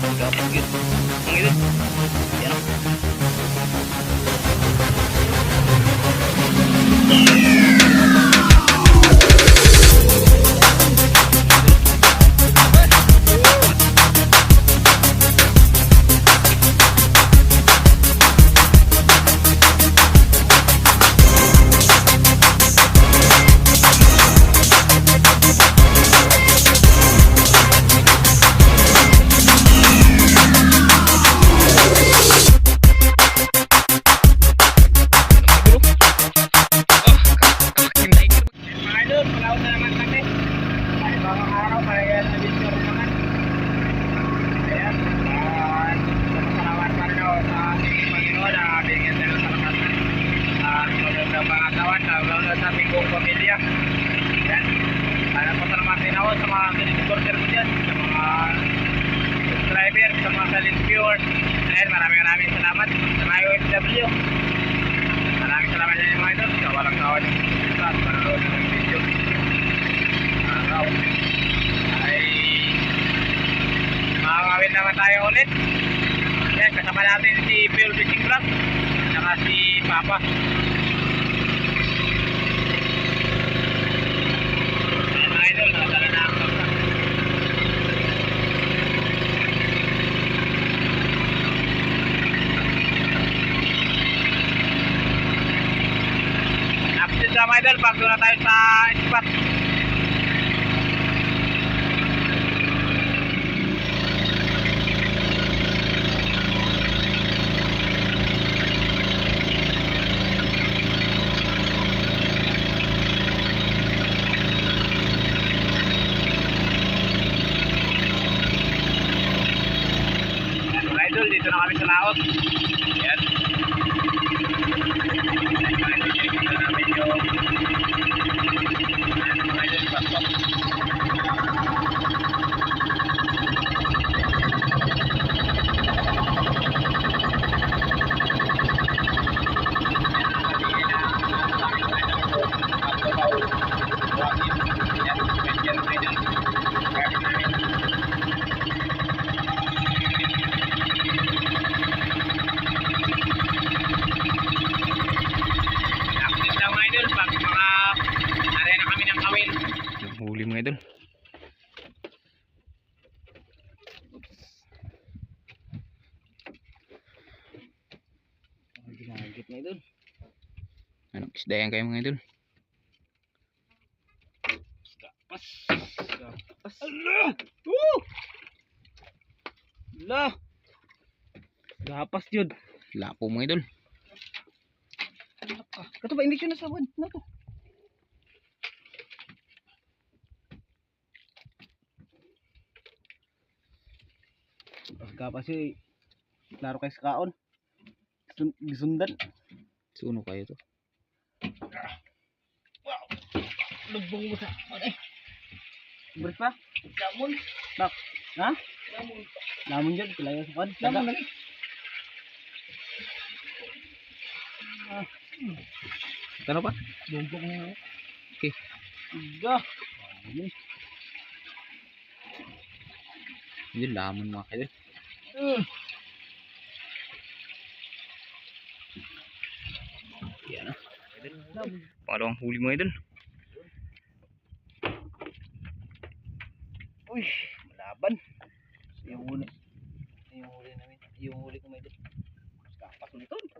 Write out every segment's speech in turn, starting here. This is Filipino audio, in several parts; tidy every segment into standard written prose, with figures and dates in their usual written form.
Dapat yun. Mga idol. Yan o. Pamilya. Yan. Para pasalamatan ako sa mga supporter ko dyan, sa mga subscriber, sa mga silent viewers. Ayan, maraming salamat sa mga OFW. Maraming salamat sa mga idol. Sa walang kawan yung sa panonood ng video. Araw ay makakawin naman tayo ulit. Yan, kasama natin si Pure Fishing Vlog at si Papa. Mga idol, bago na tayo sa spot. Mga idol, dito na kami sa laot. Yan. Huli mga idol. Ginagit mga idol. Anong isda yan kayo mga idol? Gapas. Gapas. Allah! Allah! Gapas yun. Lapo mga idol. Kato ba, hindi siya nasawad na to. Gapas yun. Klaro kayo sa kaon. Gisundan. Suno kayo to. Wow. Lubong mo sa. Beres pa? Lamon. Bak. Ha? Lamon. Lamon dyan. Kailangan sa kan. Lamon lagi. Kano pa? Lumbong mo. Okay. Iga. Ini lamon mga kayo. Yan na. Parang huli mo idol. Uy, malaban. Yung huli. Yung huli namin. Yung huli ko idol. Gapas ulit ito.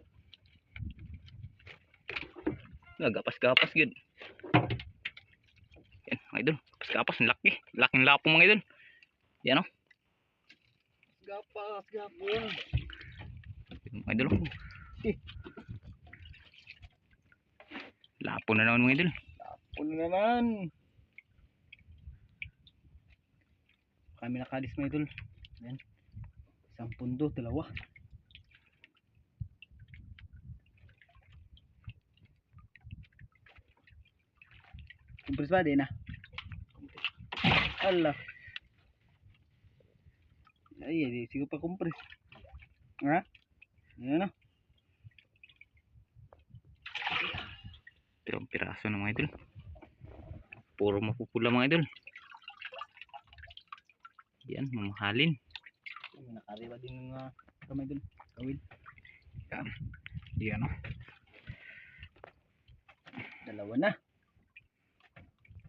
Gapas-gapas yun. Yan mga idol. Gapas-gapas. Laki. Laking lapo mga idol. Yan o. Gapas, gapon. Mga idol. Lapo na naman mga idol. Lapo na naman. Kami nakadis mga idol. Ayan. Isang pundo, dalawa. Kumpres ba din na? Allah. Ay, di sigo pa kumpres. Ha? Ayan na. Dalawang piraso na mga idol. Puro mapupula mga idol. Yan, mamahalin. Nakariwa din ng kamay dun. Kawil. Yan. Yan o. Dalawa na.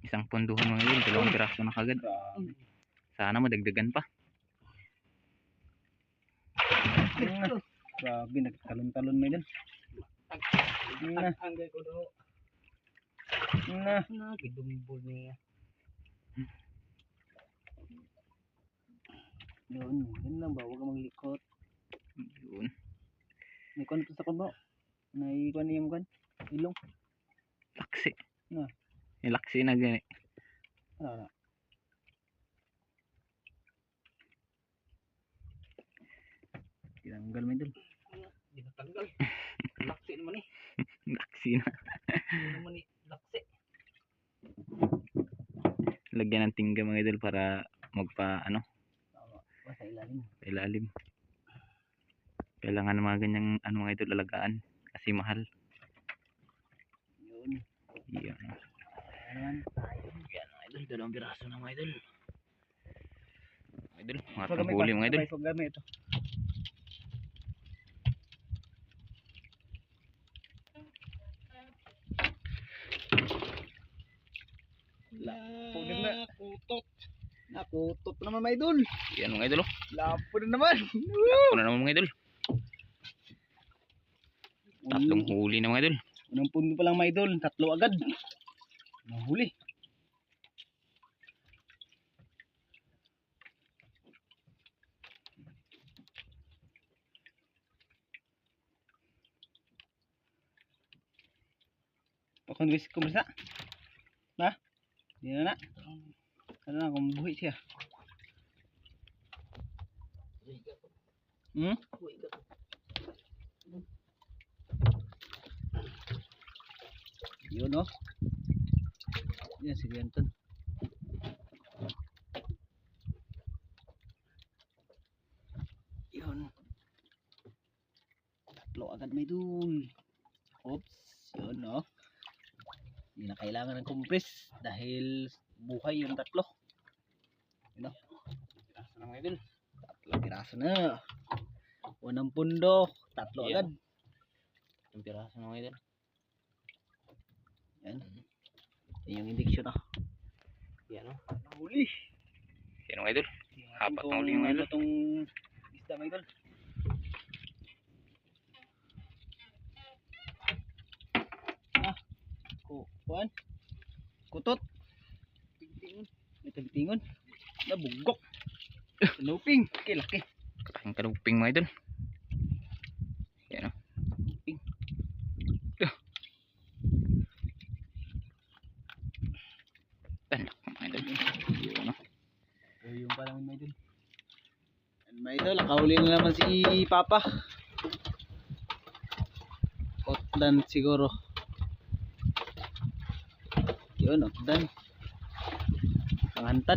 Isang punduhan mga idol. Dalawang piraso na kagad. Grabe. Sana madagdagan pa. Grabe, nagtalon-talon may dun. Na. Anggay ko do. Na. Gidumbol niya. Yun lang ba? Huwag ka maglikot. Yun. May kwan ito sa kuno. May kwan yung kwan. Ilong. Laksi. Na. May laksi na gani. Ano na. Tinanggal may dun. Di natanggal. Laksi naman eh. Laksi na. Hindi naman eh. Laksi. Lagyan ng tingga mga idol para magpa ano. Sa ilalim. Sa ilalim. Kailangan ng mga ganyang ano mga idol alagaan. Kasi mahal. Yun. Yan. Ayan. Yan mga idol. Dalawang piraso na mga idol. Mga idol. Mga Paggamit panghuli pa. mga idol. Paggamit ito. Punin na. Kutot. Nakutot naman may idol. Yan mga idol. Lapo na naman. Ako na naman mga idol. Tatlong huli na mga idol. Unang pundo pa lang may idol. Tatlo agad. Nahuli. Pakondwis ko masa. Na? Di na na. Ano na kung buhi siya. Hmm? Yun no. Yan si Bianton. Yun. Tatlo agad may dul. Oops. Yun no. Hindi na kailangan ng compress dahil buhay yung tatlo. Yun no. Piraso na mga idol. Tatlong piraso na. Unang pundo. Tatlo Yan. agad. Tatlong piraso na mga idol. Yan. Yan yung indiksyon ah. Yan o. Nahuli. Yan mga idol. Apat na huli yung idol. Itong isda mga idol. Ah. Kuan. Kutot. Tingtingon. May tingtingon. Nabugok. Luping. Okay, laki. Kakain kaluping mga idol. Yan o. Luping. Tanak mga idol. Yun o. Yung parang may idol. May idol, nakahuli na naman si Papa. Otdan siguro. Yun, otdan. Pangantad.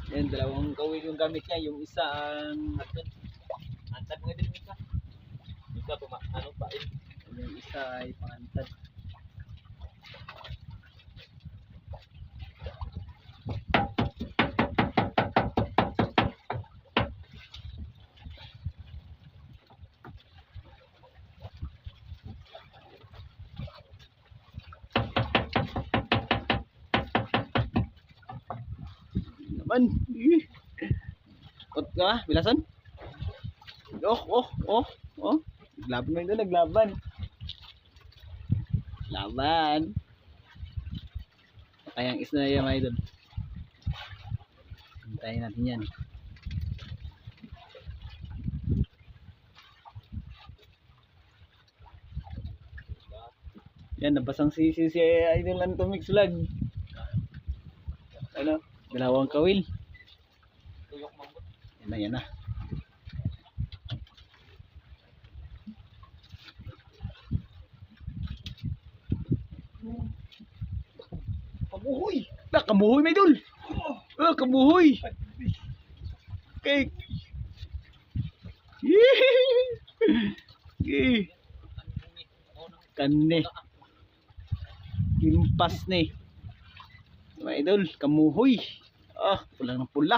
Yan, dalawang kawil yung gamit niya. Yung isa ang Antad mo din isa. Isa ano pa eh. yung isa ay pangantad. Naman. Kot ka, bilasan? Oh. Naglaban mo yun, naglaban. Laban. Kayang isna na yan, mga idol. Hintayin natin yan. Yan, nabasang si Idol Antomix Vlog. Ano? Dalawang kawil. Tuyok mangot. Yan na. Kamuhoy! Kamuhoy, may idol! Oh, kabuhoy. Okay. Kani. Impas ni. Mga idol, kamuhoy. Ah, pulang ng pula.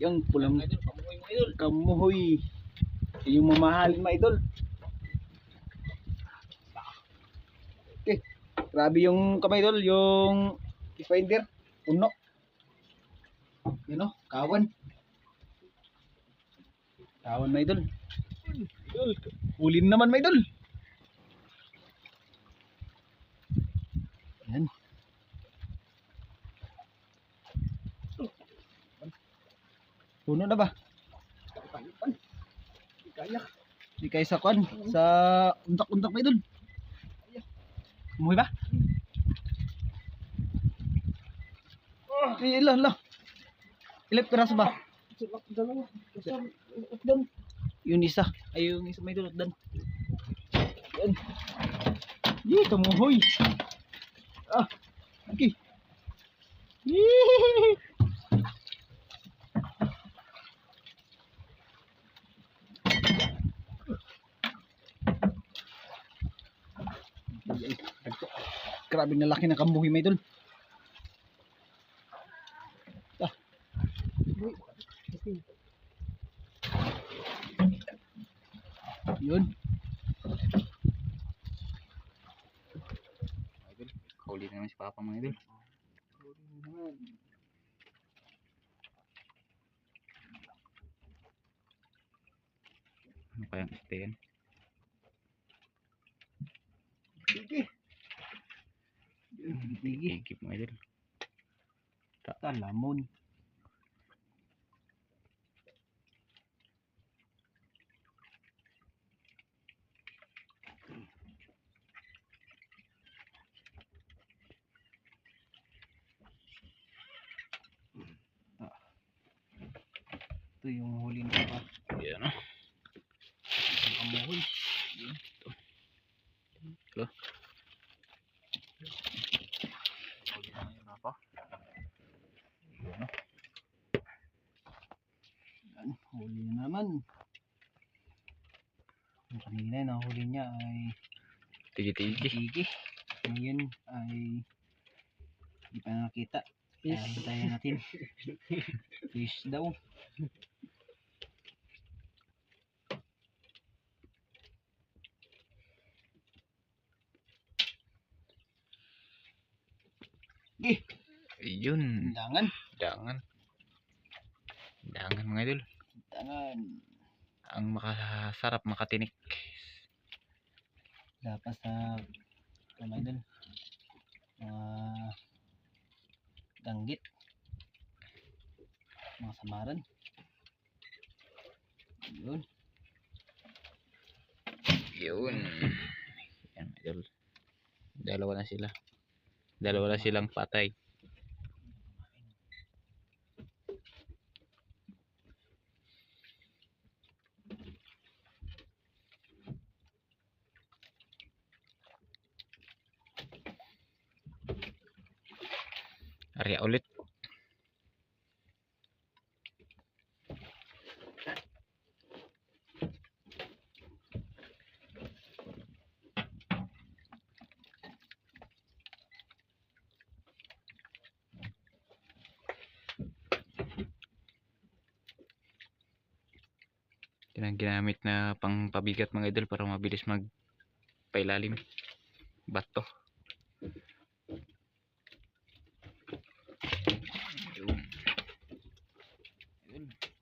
Yung pulang kamuhoy. Yung mamahalin mga idol. Okay. Grabe yung kamay idol, yung finder, puno. Yun o, kawan. Kawan mga idol. Hulin naman mga idol. Yan. Puno na ba? Di kaya sa kwan, sa untak-untak mga idol. Umuwi ba? Ilan. Ilan piraso ba? Yung isa. Ay, yung isa may dulot dan. Yan. Yee, kamuhoy. Ah, okay. Yee. Grabe na laki ng kamuhoy may dul. Ah. Yun. Huli na naman si Papa mga idol. Ano kayang este yan? Sige. Sige. Higip mga idol. Talamon. Ito yung huli na pa. Yan o. Ang kamuhoy. Yun. Ito. Huli na yung Papa. Yan, huli na naman. Yung kanina na huli niya ay Tigi-tigi. sige. Ngayon ay hindi pa nakita. Kaya hintayin natin. Fish daw. Ayun. Dangan. Dangan mga idol. Dangan. Ang makasarap makatinik. Dapat sa kamay dun. Danggit. Mga samaran. Yun. Yun. Yan idol. Dalawa na sila. Dalawa na silang patay. Arya ulit. Yan ang ginamit na pang pabigat mga idol para mabilis magpailalim. Bato. Yun.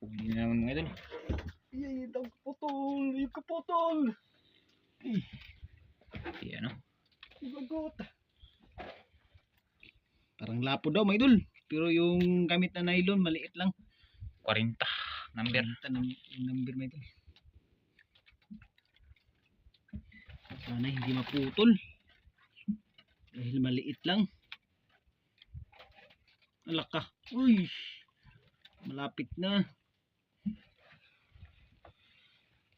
Huli na naman mga idol. Yay, kaputol. Yung kaputol. Yan o. Lagot. Parang lapo daw mga idol. Pero yung gamit na nylon maliit lang. 40 number. Yung number mga idol. Sana hindi maputol. Dahil maliit lang. Alaka. Uy. Malapit na.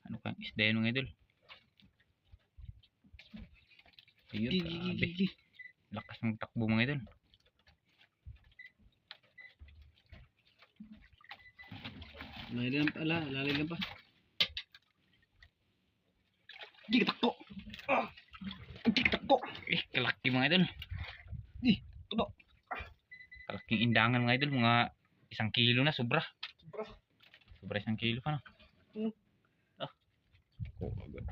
Ano kang isda yan mga idol? Ayun, grabe. Lakas ng takbo mga idol. Lalim pala, lalim pa. Di takto. Di takto. Kalaki mga idol. Di, tudo. Kalaking indangan mga idol, mga 1 kilo na sobra. Sobra. Sobra 1 kilo pa na. Oh, agad.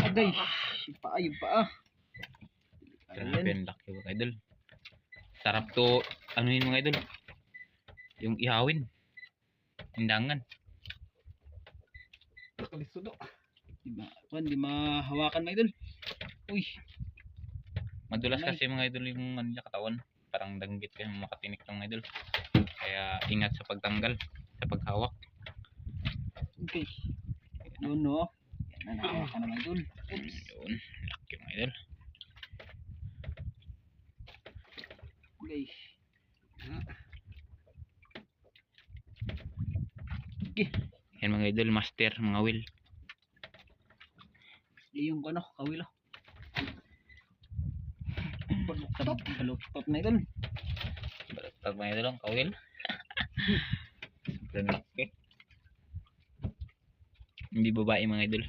Agay. Yung paa. Grabe ang laki mga idol. Sarap to, ano yun mga idol? Yung ihawin. Indangan. Kalisudo. Di mahawakan mga idol. Uy. Madulas Anay. kasi mga idol yung ano niya katawan. Parang danggit kasi makatinik ng mga idol. Kaya ingat sa pagtanggal, sa paghawak. Okay. Yun no. Yan na nahawakan na mga idol. Oops. Yun, laki mga idol. Okay. Okay. Yan mga idol, master, mga will. Yung ano, kawilo. Baluktot na idol. Pag mga idol ang kawil. Sobrang laki. Hindi babae mga idol.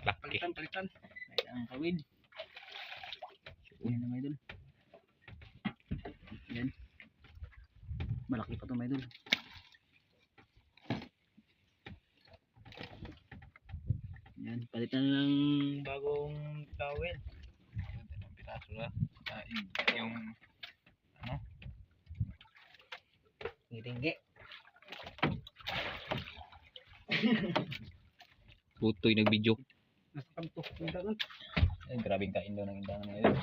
Laki. Palitan. Ayan ang kawil. Yan na mga idol. Yan. Malaki pa ito mga idol. Yan, palitan na ng bagong kawil. Ang piraso na. Yung ano? Tinggi. Putoy nag-video. Nasa kanto. Indangan. Ay, grabing kain daw ng indangan mga idol.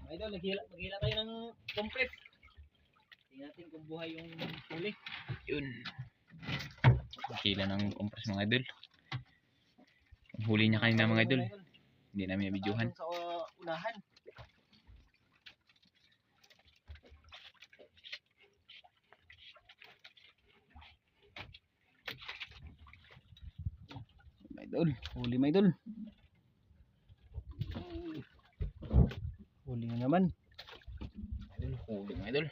Mga idol, maghila tayo ng compress. Tingnan natin kung buhay yung huli. Yun. Kila ng compress mga idol. Ang huli niya kanina mga idol. Hindi namin nabidyohan. Sa unahan. Idol, huli mga idol. Huli na naman. Huli mga idol.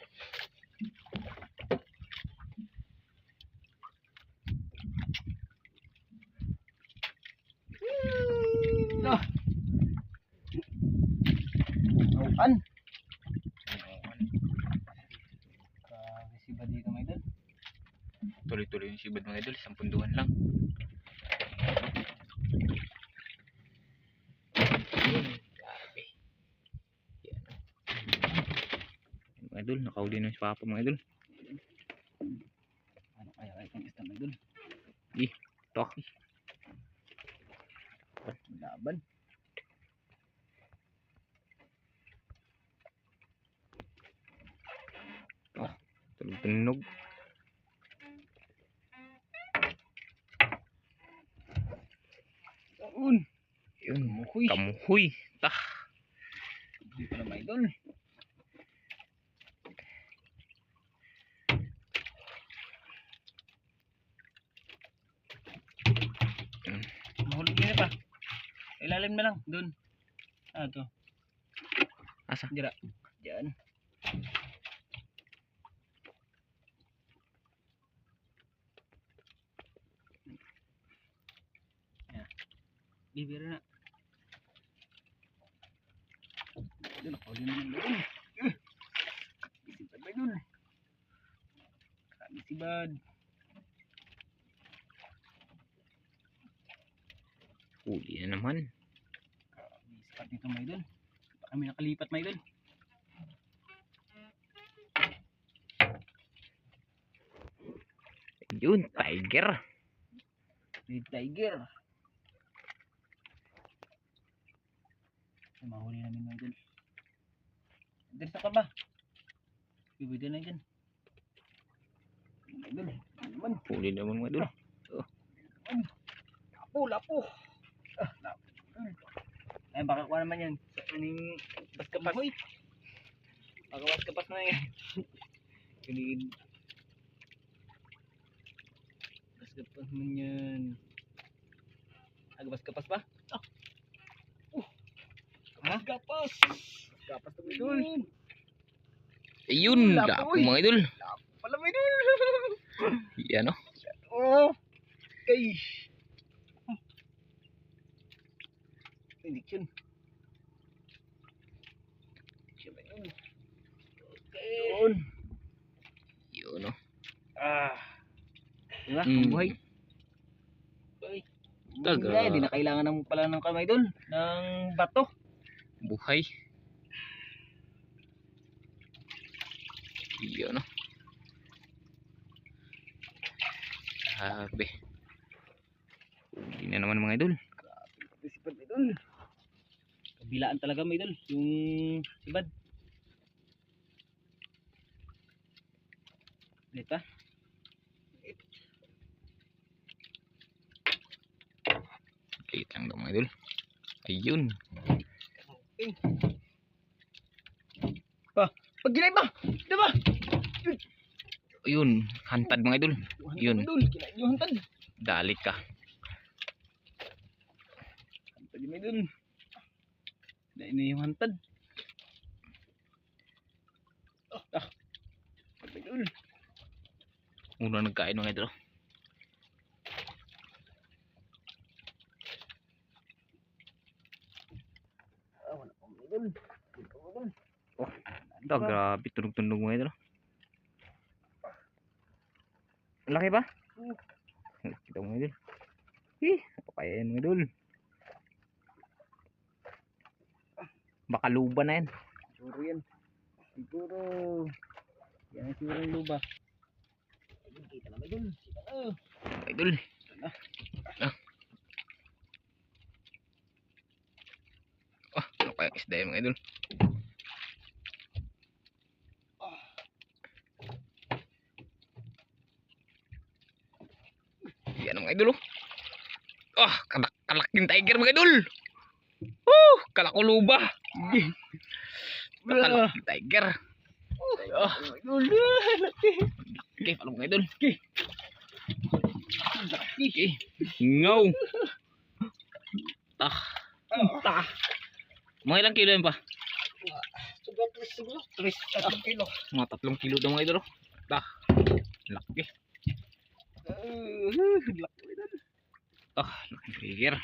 Ah. Aukan. Grabe si ba dito mga idol. Tuloy-tuloy yung sibad mga idol. 10 punduhan lang. Grabe. Yan. Mga idol, nakahuli na si Papa mga idol. Ano kaya itong isda mga idol? Tok. Laban. Tunog. Taon. Yun. Kamuhoy. Kamuhoy. Tah. Dito na mga idol. Mahulog yun pa. Ilalim na lang. Doon. Ah, ito. Asa? Dira. Diyan. Ayan. Bibira na. Doon. Nakahuli na lang doon. Isipad ba doon? Isipad. Huli na naman. Isipad dito mga idol. Baka kami nakalipat mga idol. Yun, tiger. Red tiger. Ay, mahuli namin mga idol. Dirsa ka ba? Bibida na dyan. Mga idol. Naman. Huli naman mga idol. Lapo. Lapo. Ay, baka kuha naman yan. Sa kaning baskapas. Baka baskapas na yan. Kanin. Baskapas naman yan. Baskapas ba? Baskapas. Baskapas na idol. Ayun, Lapo, lapo uy. mga idol. Pala mga idol. Yan o. Oh. Okay. Indiction. Yun. Yun o. Diba? Mm. Buhay. Taga. Hindi na kailangan ng pala ng kamay doon. Ng bato. Buhay. Yun o. Sabi. Hindi na naman mga idol. Sipad idol. Kabilaan talaga mga idol. Yung sibad. Dito. Liit lang daw mga idol. Ayun. Pag ginay ba? Diba? Ayun. Hantad mga idol. Yun. Kinain yung hantad. Dali ka. Hantad yung idol. Kinain na yung hantad. Idol. Una nagkain mga idol. Wala pang idol. Ito, grabe. Tunog-tunog mga idol. Laki ba? Kita mga idol. Kaya mga idol. Baka luba na yan. Siguro yan. Siguro. Yan ang siguro yung luba. Ayun, kita na idol. Kita na. Mga idol. Ano kaya isda yan mga idol? Yan mga idol. Kalaking tiger mga idol. Kalakuluba. Kalaking tiger. Idol. Laki. Okay, pala mga idol. Laki. Ngaw. Ta. Mga ilang kilo yan pa? Siguro. 3 kilo. Mga 3 kilo daw mga idol. Laki. Laki idol. Laking tiger.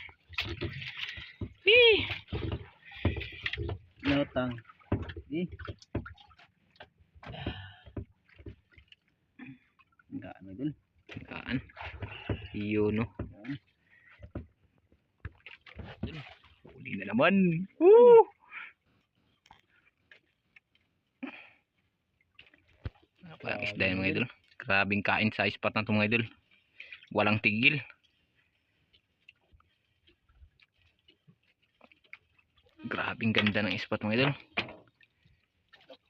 Notang. Enggak ano idol. Kaan. Yun o. Huli na naman. Parang isda yan mga idol. Grabing kain sa spot na ito mga idol. Walang tigil. Grabing ganda ng spot mga idol.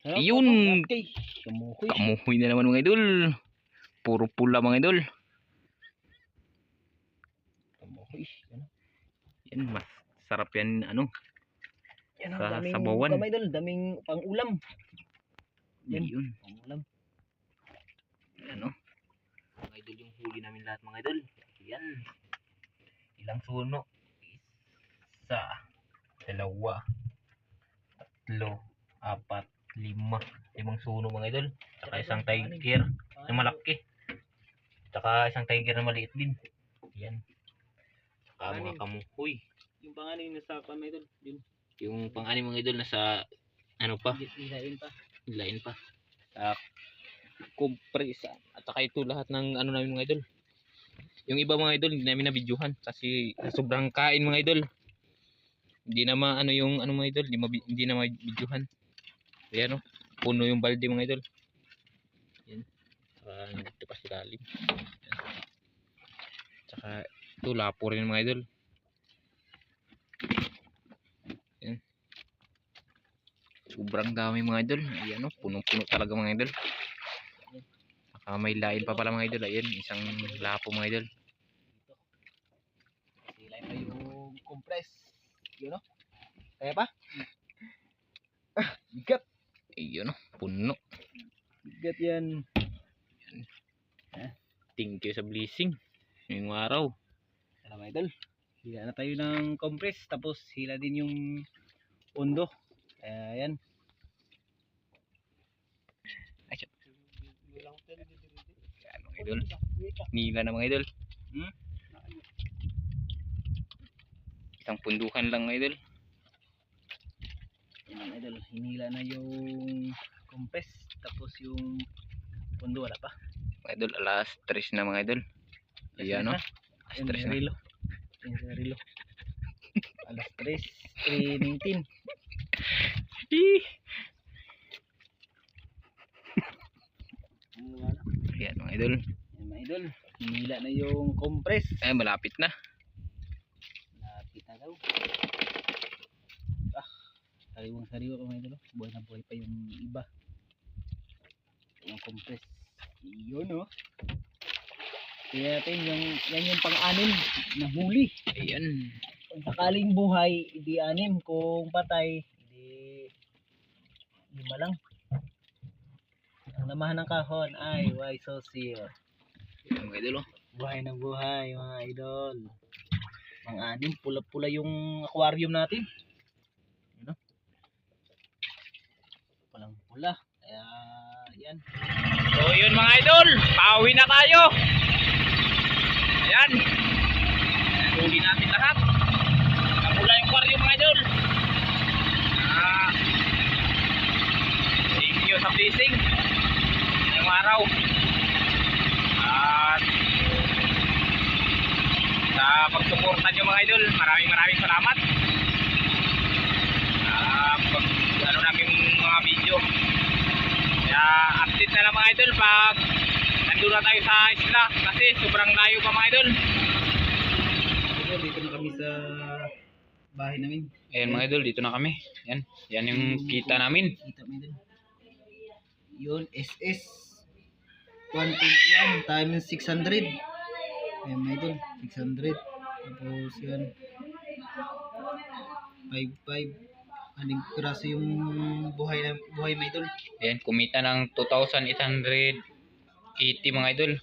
Ayun. Okay. Kamuhoy. Kamuhoy na naman mga idol. Puro pula mga idol. Kamuhoy. Yan, mas sarap yan ano. Yan Sa ang daming sabawan. kamay idol. Daming pang-ulam. Yan. Yun. Pang-ulam. Ano? Mga idol yung huli namin lahat mga idol. Yan. Ilang suno? 1, 2, 3, 4, 5. 5 suno mga idol. Tsaka isang tiger na malaki. Tsaka isang tiger na maliit din. Yan. Tsaka mga kamuhoy. Yung panganin nasa kamay idol. Yun. Yung pang-anim mga idol nasa ano pa? Nilain pa. Lain pa. Compresa. At saka ito lahat ng ano namin mga idol. Yung iba mga idol hindi namin na-videohan kasi sobrang kain mga idol. Hindi na maano yung ano mga idol, hindi na ma-videohan. Ayan o, puno yung balde mga idol. Yan. Dito pa si lalim. Tsaka ito lapo rin mga idol. Yan. Sobrang dami mga idol. Ayan o, punong-puno talaga mga idol. May lain pa pala mga idol. Ayan, isang lapo mga idol. Silay pa yung compress. Yun o. Kaya pa? Bigat. Ayun o, puno. Bigat yan. Thank you sa blessing. Ngayong araw. Alam mga idol. Hila na tayo ng compress. Tapos hila din yung undo. Ayan. Ay, Idol. Nila na mga idol. Isang pundukan lang mga idol. Yan mga idol, hinila na yung compress, tapos yung pundo wala pa. Mga idol, alas 3 na mga idol. Ayan o. Alas 3 na. Rilo. Yung rilo. Alas 3, 3:19. Ayan mga idol. Yan mga idol, hinila na yung compress. Ay, malapit na. Lapit na daw. Sariwang sariwa pa mga idol. Buhay na buhay pa yung iba. Yung compress. Yun o. Kaya natin yan yung pang-anim na huli. Ayan. Kung sakaling buhay, hindi 6. Kung patay, hindi 5 lang. Ang lamahan ng kahon ay why so seal. Ayan mga idol o. Buhay na buhay mga idol. Pang-anim, pula-pula yung aquarium natin. Ano? Pulang pula. Kaya yan. So yun mga idol, pauwi na tayo. Ayan. Huli natin lahat. Napula yung aquarium mga idol. Thank you sa fishing. Ngayong araw. At sa pagsuporta nyo mga idol, maraming salamat. Pag ano namin mga video. Kaya update na lang mga idol pag nandun na tayo sa isla kasi sobrang layo pa mga idol. Dito na kami sa bahay namin. Ayan mga idol, dito na kami. Yan. Yan yung kita namin. Kita mo din. Yun, SS 1.1 times 600. Ayan mga idol, 600. Tapos yan 5.5. Aning piraso yung buhay mga idol. Ayan, kumita ng 2,880 mga idol.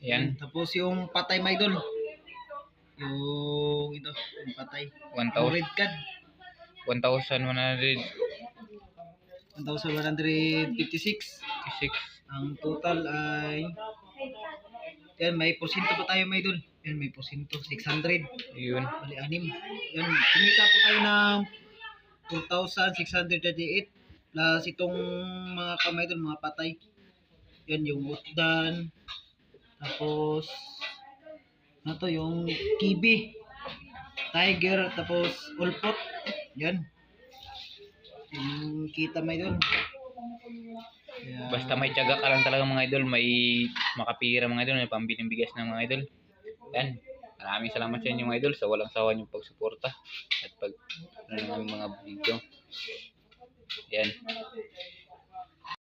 Ayan, Tapos yung patay mga idol. Yung ito, yung patay. 1,000 Red card. 1,156. 1,156. Ang total ay yan, may porsyento pa tayo mga idol. Yan, may porsyento 600. Yun. Bali 6. Yan, kumita po tayo ng 4,638 plus itong mga kamay doon, mga patay. Yan yung utdan. Tapos ano to, yung kibi, tiger, tapos ulpot. Yan. Yung kita may doon. Kaya, Basta may tiyaga ka lang talaga mga idol, may makapira mga idol, may pambiling bigas ng mga idol. Yan. Maraming salamat sa inyo mga idol sa walang sawa niyong pagsuporta at pag ano ng aming mga video. Yan.